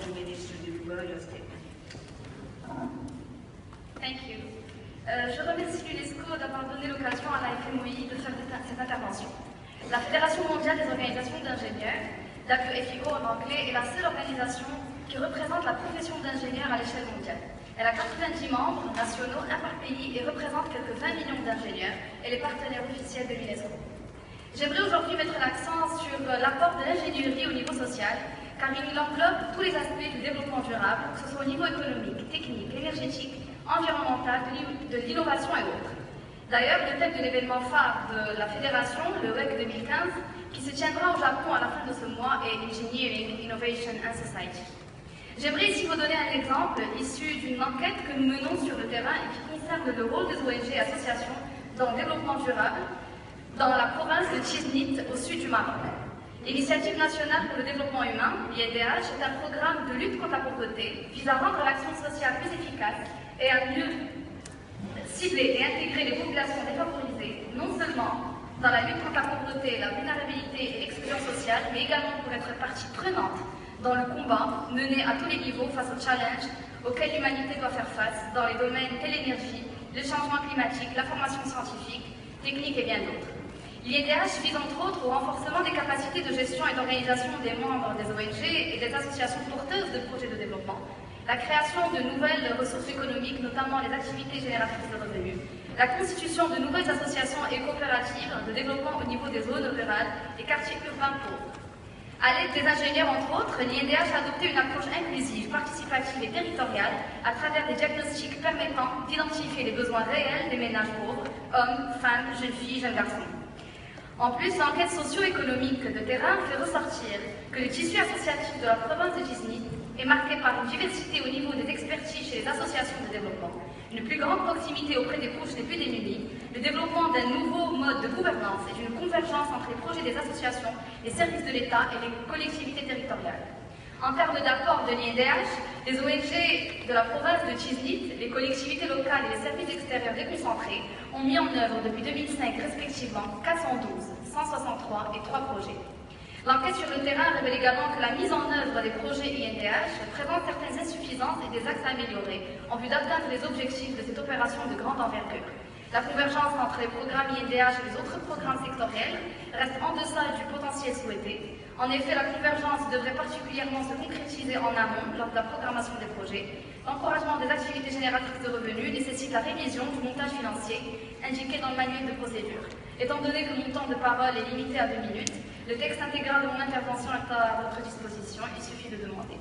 the Minister deliver your statement. Thank you. Je remercie l'UNESCO d'avoir donné l'occasion à la FMOI de faire cette intervention. La Fédération mondiale des organisations d'ingénieurs, WFIO en anglais, est la seule organisation qui représente la profession d'ingénieur à l'échelle mondiale. Elle a 90 membres nationaux, un par pays, et représente quelques 20 millions d'ingénieurs et les partenaires officiels de l'UNESCO. J'aimerais aujourd'hui mettre l'accent sur l'apport de l'ingénierie au niveau social, car il englobe tous les aspects du développement durable, que ce soit au niveau économique, technique, énergétique, environnemental, de l'innovation et autres. D'ailleurs, le thème de l'événement phare de la Fédération, le WEC 2015, qui se tiendra au Japon à la fin de ce mois, est Engineering, Innovation and Society. J'aimerais ici vous donner un exemple issu d'une enquête que nous menons sur le terrain et qui concerne le rôle des ONG et associations dans le développement durable dans la province de Chiznit, au sud du Maroc. L'Initiative nationale pour le développement humain, l'INDH, est un programme de lutte contre la pauvreté visant à rendre l'action sociale plus efficace et à mieux cibler et intégrer les populations défavorisées, non seulement dans la lutte contre la pauvreté, la vulnérabilité et l'exclusion sociale, mais également pour être partie prenante dans le combat mené à tous les niveaux face aux challenges auxquels l'humanité doit faire face dans les domaines tels l'énergie, le changement climatique, la formation scientifique, technique et bien d'autres. L'INDH vise entre autres au renforcement des capacités de gestion et d'organisation des membres des ONG et des associations porteuses de projets de développement, la création de nouvelles ressources économiques, notamment les activités génératrices de revenus, la constitution de nouvelles associations et coopératives de développement au niveau des zones rurales et quartiers urbains pauvres. À l'aide des ingénieurs, entre autres, l'INDH a adopté une approche inclusive, participative et territoriale à travers des diagnostics permettant d'identifier les besoins réels des ménages pauvres, hommes, femmes, jeunes filles, jeunes garçons. En plus, l'enquête socio-économique de terrain fait ressortir que le tissu associatif de la province de Chiznit est marqué par une diversité au niveau des expertises chez les associations de développement, une plus grande proximité auprès des couches les plus démunies, le développement d'un nouveau mode de gouvernance et d'une convergence entre les projets des associations, les services de l'État et les collectivités territoriales. En termes d'apport de l'INDH, les ONG de la province de Chiznit, les collectivités locales et les services extérieurs déconcentrés ont mis en œuvre depuis 2005 respectivement 412, 163 et 3 projets. L'enquête sur le terrain révèle également que la mise en œuvre des projets INDH présente certaines insuffisances et des axes à améliorer en vue d'atteindre les objectifs de cette opération de grande envergure. La convergence entre les programmes INDH et les autres programmes sectoriels reste en deçà du potentiel souhaité. En effet, la convergence devrait particulièrement se concrétiser en amont lors de la programmation des projets. L'encouragement des activités génératrices de revenus nécessite la révision du montage financier indiqué dans le manuel de procédure. Étant donné que mon temps de parole est limité à 2 minutes, le texte intégral de mon intervention est à votre disposition, il suffit de demander.